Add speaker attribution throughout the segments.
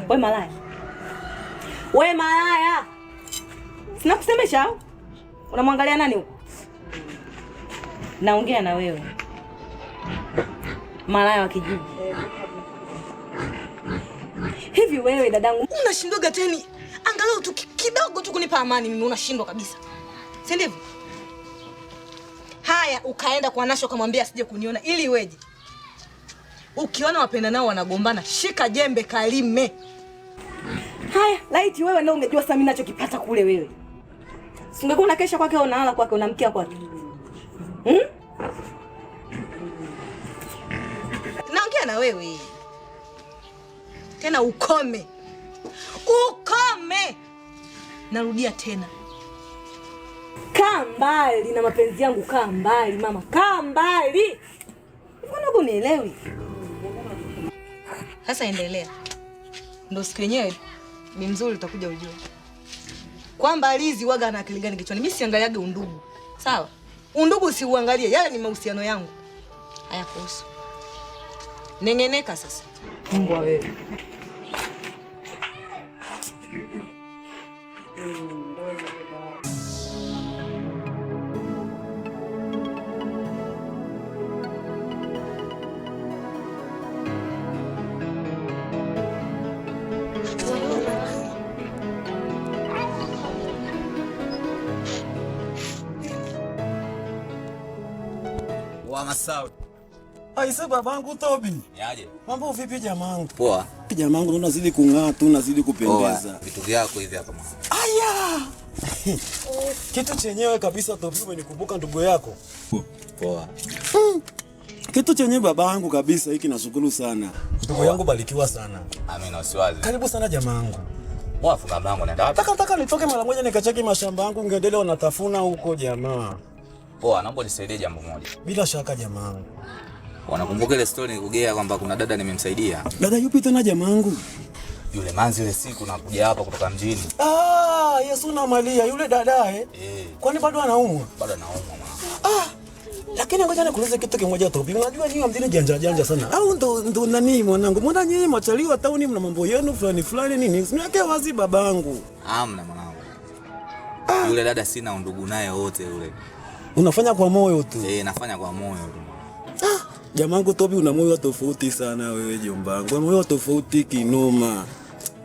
Speaker 1: Wewe malaya. Wewe malaya. Sina kusemesha au? Unamwangalia nani huko? Naongea na wewe. Malaya wa kijiji. Hivi wewe dadangu,
Speaker 2: unashindwa tena angalau tu kidogo tu kunipa amani, mimi unashindwa kabisa. Si ndivyo? Haya, ukaenda kwa Nasho kumwambia asije kuniona ili iweje? Ukiona wapenda nao wanagombana, shika jembe kalime.
Speaker 1: Haya, laiti wewe ndio ungejua sasa mimi ninachokipata kule wewe. Singekuwa unakesha kwake au unalala kwake unamkia kwake.
Speaker 2: Naongea na wewe. Tena ukome. Ukome. Narudia tena.
Speaker 1: Kaa mbali na mapenzi yangu, kaa mbali mama, kaa mbali. Mbona unielewi?
Speaker 2: Sasa endelea. Ndio siku yenyewe ni mzuri utakuja ujue. Kwamba Lizi waga na akili gani kichwani. Mimi siangaliage undugu. Sawa? Undugu si uangalie, yale ni mahusiano yangu. Haya kuhusu. Nengeneka sasa.
Speaker 1: Mungu wa wewe.
Speaker 3: Masawi.
Speaker 4: Aise babangu Tobi.
Speaker 3: Niaje?
Speaker 4: Mambo vipi jamangu?
Speaker 3: Poa.
Speaker 4: Jamangu unazidi kung'aa tu, unazidi kupendeza.
Speaker 3: Vitu vyako hivi hapa mama.
Speaker 4: Aya! Kitu chenyewe kabisa Tobi, umenikumbuka ndugu yako.
Speaker 3: Poa.
Speaker 4: Kitu chenyewe babangu kabisa hiki, nashukuru sana. Ndugu yangu barikiwa sana.
Speaker 3: Amina, usiwazi.
Speaker 4: Karibu sana jamangu.
Speaker 3: Wafu babangu naenda wapi?
Speaker 4: Nataka nitoke mara moja nikacheki mashamba yangu, ngeendelea unatafuna huko jamaa.
Speaker 3: Poa, naomba nisaidie jambo moja.
Speaker 4: Bila shaka jamangu.
Speaker 3: Wanakumbuka ile story nilikugea kwamba kuna dada nimemsaidia?
Speaker 4: Dada yupi tena jamangu?
Speaker 3: Yule manzi ile siku nakuja hapa kutoka mjini.
Speaker 4: Yesu na Maria yule dadae. Kwani bado anaumwa?
Speaker 3: Bado anaumwa mama.
Speaker 4: Lakini ngoja nikuulize kitu kimoja Tobi. Unajua nyinyi mjini janja sana. Au ndo nani mwanangu? Mbona nyinyi machaliwa tauni mna mambo yenu fulani nini? Usiniweke wazi babangu.
Speaker 3: Hamna mwanangu. Yule dada sina undugu naye wote yule.
Speaker 4: Unafanya kwa moyo tu?
Speaker 3: Nafanya kwa moyo tu.
Speaker 4: Jamangu Tobi, una moyo tofauti sana wewe jombangu. Una moyo tofauti kinoma.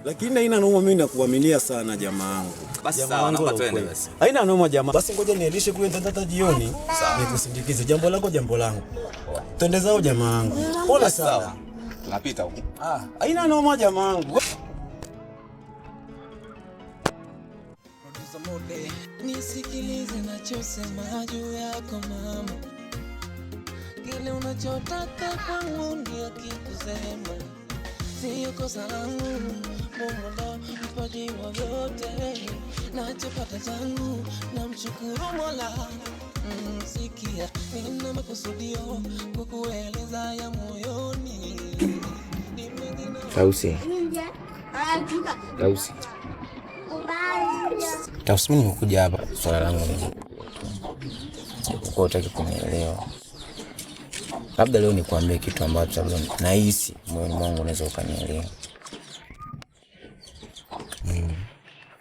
Speaker 4: Lakini haina noma, mimi nakuaminia sana jamangu.
Speaker 3: Basi sawa, naomba twende basi.
Speaker 4: Haina noma jamaa. Basi ngoja nielishe kule tata jioni. Nikusindikize jambo langu. Twende zao jamangu. Pole sawa.
Speaker 3: Tunapita huko.
Speaker 4: Haina noma jamangu.
Speaker 5: Nisikilize nachosema juu yako mama. Kile unachotaka kwangu ndio kikusema. Sio kosa langu, Mungu ndo mpaji wa vyote. Nachopata changu namshukuru Mola. Sikia, nina makusudio kukueleza ya moyoni.
Speaker 6: Tausi. Tausi, mimi nimekuja hapa, swala langu ni kwa utaki kunielewa. Labda leo nikuambie kitu ambacho nahisi moyoni mwangu unaweza ukanielewa.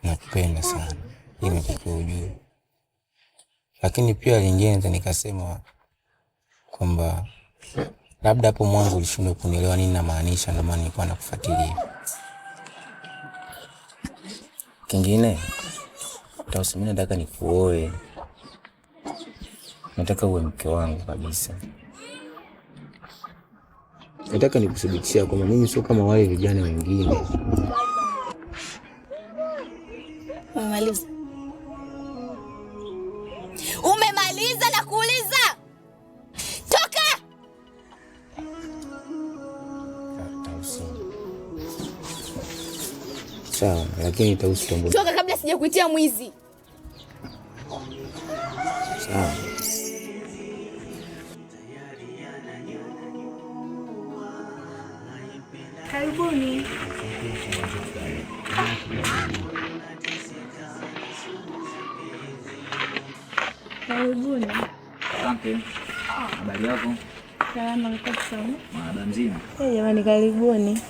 Speaker 6: Nakupenda sana, hii nitakiwa ujue. Lakini pia lingine nikasema kwamba labda hapo mwanzo ulishindwa kunielewa nini namaanisha, ndio maana nilikuwa nakufuatilia. Kingine, Tausi, mimi nataka nikuoe. Nataka uwe mke wangu kabisa. Nataka nikuthibitishia kwamba mimi sio kama wale vijana wengine.
Speaker 7: Umemaliza? Umemaliza na kuuliza? Toka!
Speaker 6: Tausi. Sawa, lakini Tausi tombo.
Speaker 7: Toka kabla sijakuitia mwizi.
Speaker 6: Sawa.
Speaker 7: Karibuni. Karibuni.
Speaker 3: Asante. Habari yako?
Speaker 7: Salama kabisa.
Speaker 3: Mada mzima.
Speaker 7: Jamani karibuni.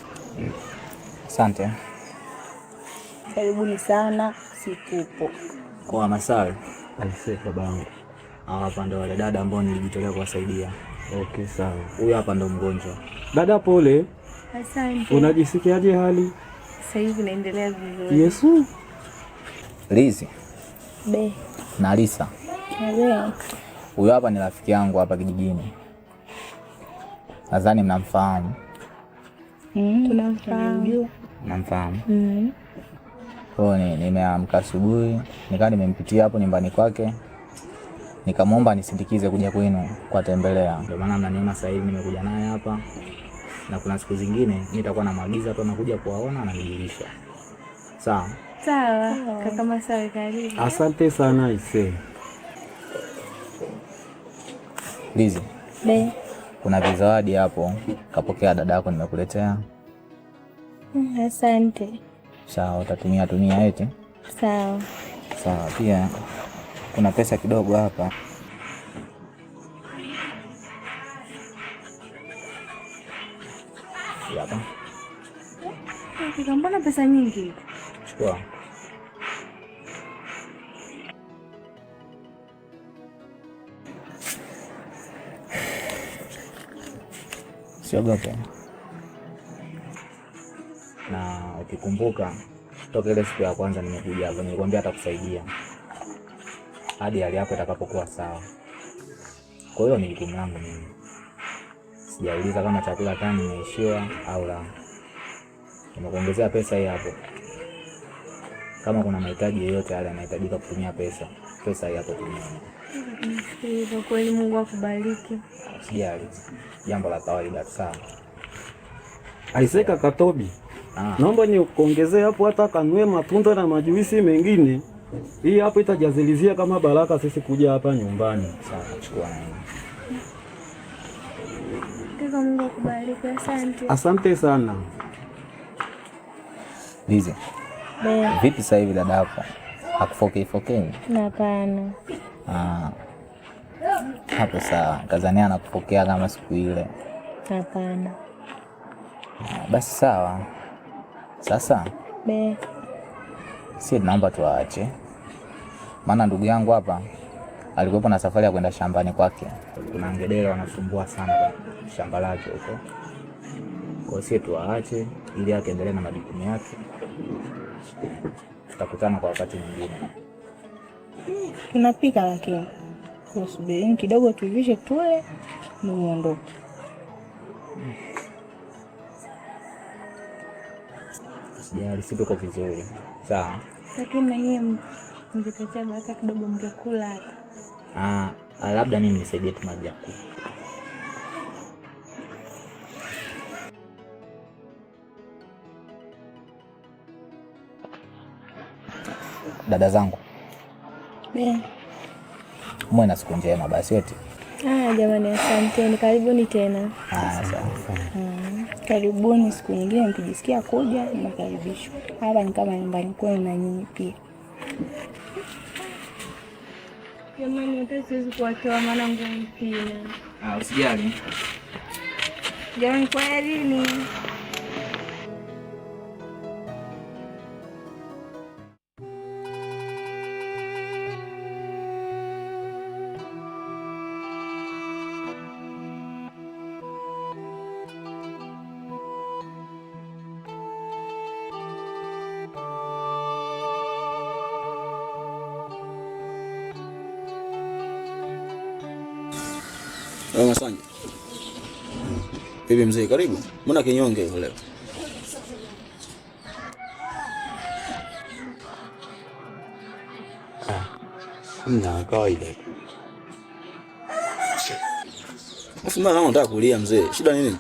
Speaker 3: Asante.
Speaker 8: Karibuni sana, situpo.
Speaker 3: Kwa Masawe. Aise babangu. Hapa ndo wale dada ambao nilijitolea kuwasaidia.
Speaker 4: Okay, sawa.
Speaker 3: Huyu hapa ndo mgonjwa.
Speaker 4: Dada pole.
Speaker 7: Asante.
Speaker 4: Unajisikiaje hali?
Speaker 7: Sasa hivi naendelea vizuri.
Speaker 4: Yesu.
Speaker 3: Lizi.
Speaker 8: Be.
Speaker 3: Na Lisa.
Speaker 8: Awe.
Speaker 3: Huyu hapa ni rafiki yangu hapa kijijini. Nadhani mnamfahamu.
Speaker 8: Tunamfahamu.
Speaker 3: Namfahamu. Kwa hiyo nimeamka asubuhi, nikawa nimempitia hapo nyumbani kwake. Nikamwomba nisindikize kuja kwenu kuwatembelea. Ndio maana mnaniona sasa hivi nimekuja naye hapa. Na kuna siku zingine nitakuwa namwagiza tu anakuja kuwaona na nijulisha. Sawa?
Speaker 7: Sawa. Kaka Masawe karibu.
Speaker 4: Asante sana ise.
Speaker 3: Lizi.
Speaker 8: Be.
Speaker 3: Kuna vizawadi hapo. Kapokea dada yako nimekuletea.
Speaker 8: Asante.
Speaker 3: Sawa, utatumia eti?
Speaker 8: Sawa.
Speaker 3: Sawa, pia kuna pesa kidogo hapa. Hapa.
Speaker 7: Kaka, mbona pesa nyingi?
Speaker 3: Chukua. Siogope. Na ukikumbuka toka ile siku ya kwanza nimekuja hapa nilikwambia atakusaidia hadi hali yako itakapokuwa sawa. Kwa hiyo ni jukumu langu mimi. Sijauliza kama chakula tani nimeishiwa au la. Nimekuongezea pesa hii hapo. Kama kuna mahitaji yoyote yale yanahitajika kutumia pesa hii hapo tumia.
Speaker 7: Kwa kweli Mungu akubariki.
Speaker 3: Usijali. Jambo la kawaida sawa.
Speaker 4: Aiseka Katobi. Naomba nikuongezee hapo hata kanwe matunda na majuisi mengine. Hii hapo itajazilizia kama baraka sisi kuja hapa nyumbani.
Speaker 3: Sawa, chukua na hii.
Speaker 7: Kaka, Mungu akubariki. Asante.
Speaker 4: Asante sana.
Speaker 3: Lizi. Vipi sasa hivi dada yako? Hakufokei?
Speaker 8: Hapana.
Speaker 3: Hapo sawa. Kazania anakupokea kama siku ile.
Speaker 8: Hapana.
Speaker 3: Basi sawa. Sasa
Speaker 8: Be.
Speaker 3: si naomba tuwaache. Maana ndugu yangu hapa alikuwa na safari ya kwenda shambani kwake. Kuna ngedere wanasumbua sana kwa shamba lake huko. Kwa hiyo tuwaache ili akaendelee na majukumu yake. Tutakutana kwa wakati mwingine.
Speaker 8: Tunapika lakini. Kusubiri kidogo tuivishe tule muondoke.
Speaker 3: Sijali, si tuko vizuri. Sawa.
Speaker 7: Lakini na nyinyi mngekataa baraka kidogo mngekula hata.
Speaker 3: Labda mimi nisaidie tu maji yako. Dada zangu. Mwe na siku njema basi yote.
Speaker 8: Jamani, asanteni. Karibuni tena.
Speaker 3: Sawa.
Speaker 8: Karibuni siku nyingine mkijisikia kuja mnakaribishwa. Hapa ni kama nyumbani kwenu na nyinyi pia.
Speaker 7: Jamani, hata siwezi kuwatoa maana nguo mpina.
Speaker 3: Usijali.
Speaker 7: Jamani, kwa nini?
Speaker 4: Masanja. Bibi mzee karibu. Mbona kinyonge leo? Na kawaida. Mbona unataka kulia mzee? Shida nini?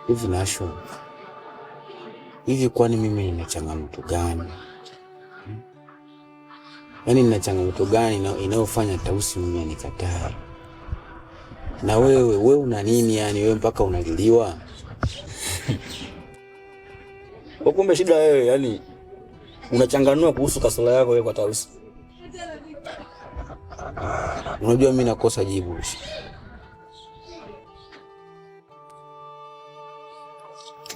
Speaker 6: Hivi Nasho. Hivi kwani mimi nina changamoto gani? Yaani nina changamoto gani inayofanya Tausi mimi anikataa? Na wewe una nini yani wewe mpaka unaliliwa?
Speaker 4: Kumbe shida wewe yani unachanganua kuhusu kasoro yako wewe kwa Tausi.
Speaker 6: Unajua mimi nakosa jibu.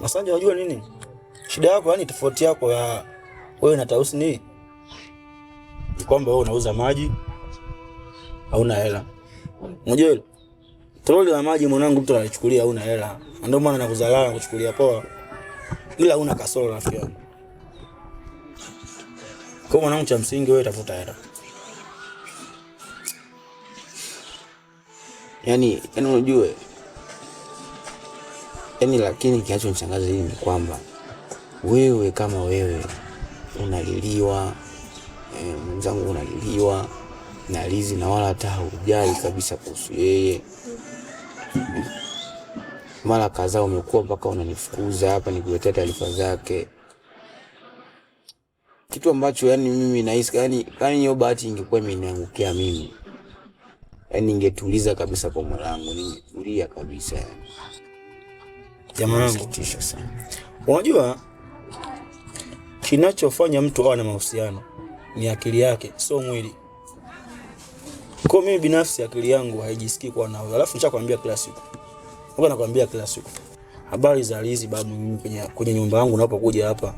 Speaker 9: Masanja, unajua nini? Shida yako, yani tofauti yako ya wewe na Tausi ni kwamba wewe unauza maji, hauna hela. Unajua hilo? Troli la maji mwanangu mtu analichukulia hauna hela. Ndio maana nakudharau kuchukulia poa. Ila huna kasoro rafiki yangu. Kwa mwanangu cha msingi wewe tafuta hela.
Speaker 6: Yaani unajua. Yaani lakini kinachonishangaza hili ni kwamba wewe kama wewe unaliliwa, mwenzangu unaliliwa na Lizi na wala hata hujali kabisa kuhusu yeye. Mara kadhaa umekuwa mpaka unanifukuza hapa nikuletea taarifa zake. Kitu ambacho yani mimi nahisi yani hiyo bahati ingekuwa imeniangukia mimi. Yani ningetuliza kabisa kwa moyo wangu, ningetulia kabisa yani.
Speaker 9: Jamaa wangu tisha sana. Unajua kinachofanya mtu awe na mahusiano ni akili yake, sio mwili. Kwa mimi binafsi akili yangu haijisikii kwa nao. Alafu nishakwambia kila siku. Hapa nakwambia kila siku. Habari za Lizi babu, mimi kwenye nyumba yangu unapokuja hapa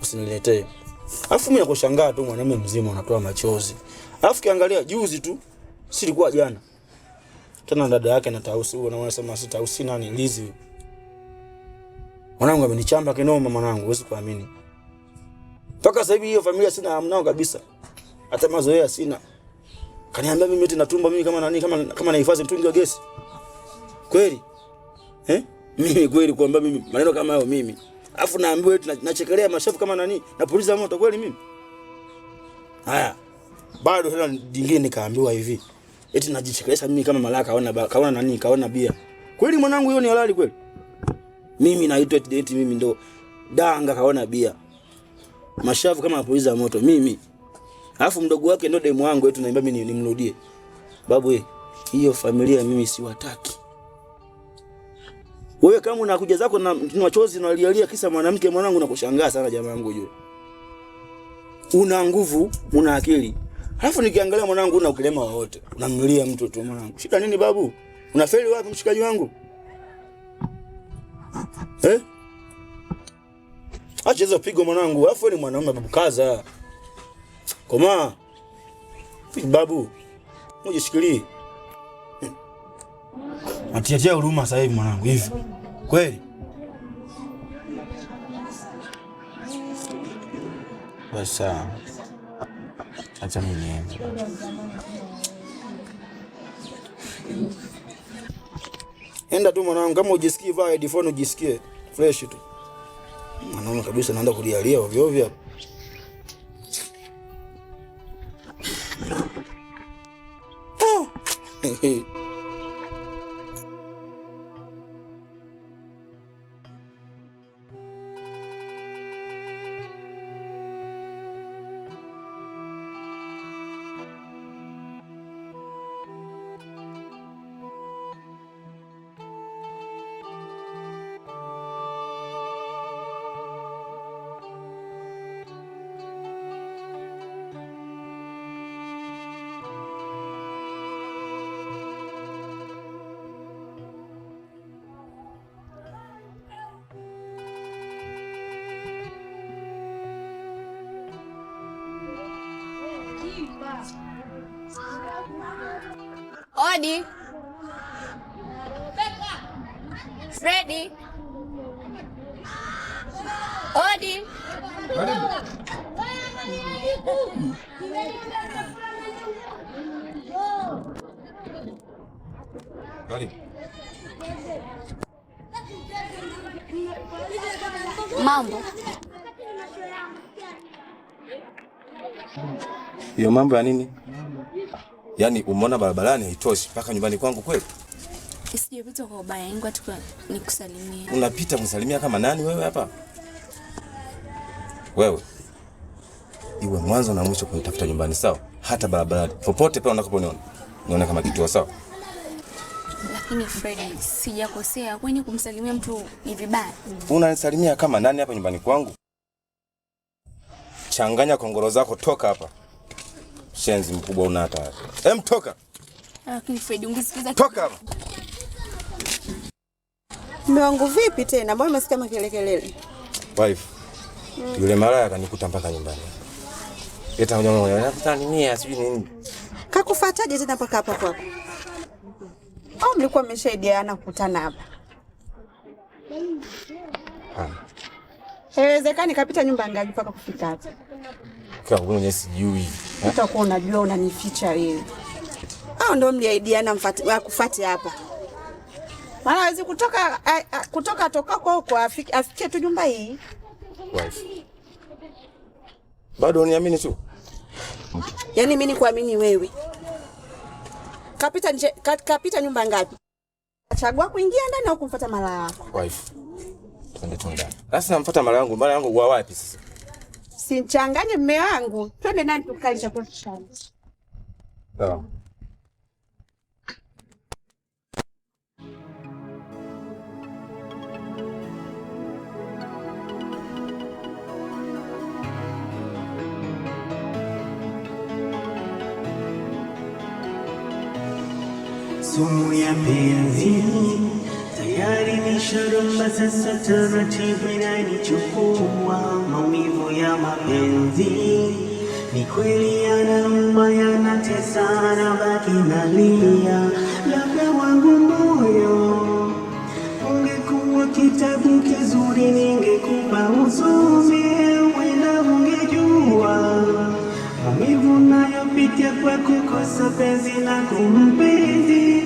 Speaker 9: usiniletee. Alafu mimi nakushangaa tu mwanamume mzima unatoa machozi. Alafu kiangalia juzi tu, si ilikuwa jana. Tena dada yake na Tausi, huyo anasema si Tausi nani Lizi. Mwanangu amenichamba kinoma mwanangu, huwezi kuamini. Toka sasa hivi hiyo familia sina hamnao kabisa. Hata mazoea sina. Kaniambia mimi eti natumba mimi kama nani kama nahifadhi mtungi wa gesi. Kweli? Mimi kweli kuambia mimi maneno kama hayo mimi. Alafu naambiwa eti nachekelea mashafu kama nani na polisi moto kweli mimi? Haya. Bado tena dingine nikaambiwa hivi. Eti najichekelesha mimi kama malaka kaona nani kaona bia. Kweli mwanangu hiyo ni halali kweli? Mimi naitwa eti mimi ndo danga kaona bia. Mashavu kama polisi ya moto mimi. Alafu mdogo wake ndo demu wangu eti naomba mimi nimrudie. Babu hiyo familia mimi siwataki. Wewe kama unakuja zako na machozi na lialia kisa mwanamke mwanangu nakushangaa sana jamaa wangu juu. Una nguvu, una akili. Alafu nikiangalia mwanangu una ukilema wote. Unamlilia mtu tu mwanangu. Shida nini babu? Unafeli wapi mshikaji wangu? Acha hizo pigo mwanangu. Alafu ni mwanaume babu kaza. Koma. Babu. Mjishikilie. Atiatia huruma sasa hivi mwanangu hivi. Kweli?
Speaker 6: Basa. Acha mimi niende.
Speaker 9: Enda tu mwanangu, kama ujisikii vaa headphone ujisikie fresh tu. Mwanangu kabisa naenda kulialia ovyo ovyo.
Speaker 10: Odi. Freddy. Odi. Mambo.
Speaker 11: Hiyo mambo ya nini? Yaani umeona barabarani haitoshi mpaka nyumbani kwangu kweli?
Speaker 10: Sijapita kwa ubaya, ingawa tu nikusalimia.
Speaker 11: Unapita kusalimia kama nani wewe hapa? Wewe. Iwe mwanzo na mwisho kunitafuta nyumbani sawa? Hata barabarani. Popote pale unakoponiona. Nione kama kituo sawa?
Speaker 10: Lakini Freddy, sijakosea. Kwani kumsalimia mtu ni vibaya?
Speaker 11: Unanisalimia kama nani hapa nyumbani kwangu? Changanya kongoro zako, toka hapa. Shenzi mkubwa una hata. Toka.
Speaker 10: Lakini Freddy, ungesikiza.
Speaker 11: Toka hapa.
Speaker 12: Mume wangu vipi tena? Mbona umesikia makelele?
Speaker 11: Wife. Yule malaya kanikuta mpaka nyumbani. Yeta unatania sijui nini.
Speaker 12: Kakufuataje tena mpaka hapa kwako? Au mlikuwa mmeshaidiana kukutana hapa? Haiwezekani kapita nyumba ngapi mpaka kufika hapa.
Speaker 11: Kwa mwenye sijui.
Speaker 12: Utakuwa unajua unanificha wewe. Au ndio mliaidiana kufuate hapa? Maana hawezi kutoka toka huko afikie tu nyumba hii.
Speaker 11: Wife. Bado uniamini tu?
Speaker 12: Yaani mimi nikuamini wewe. Kapita nyumba ngapi? Chagua kuingia ndani au kumfuata mara yako?
Speaker 11: Wife. Twende tu ndani. Sasa namfuata mara yangu wa wapi sasa?
Speaker 12: Sinchanganye mume wangu. Twende ndani tukale chakula chako.
Speaker 11: Sawa.
Speaker 13: Sumu ya penzi tayari nisharamba, sasa taratibu inanichukua. Maumivu ya mapenzi ni kweli yanauma, yanatesa, nabaki nalia. Labda wangu moyo ungekuwa kitabu kizuri, ningekupa usome, wenda ungejua maumivu nayopitia kwa kukosa penzi na kumpendi.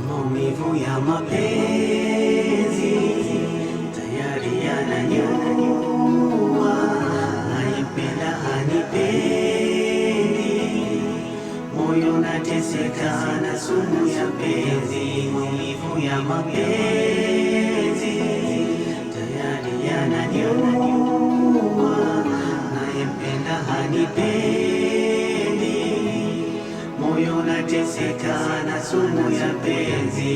Speaker 13: Maumivu ya mapenzi tayari yananiua. Naipenda hanipendi, moyo nateseka na sumu ya penzi. Maumivu ya mapenzi tayari yananiua. Naipenda hanipendi, moyo nateseka na sumu ya penzi.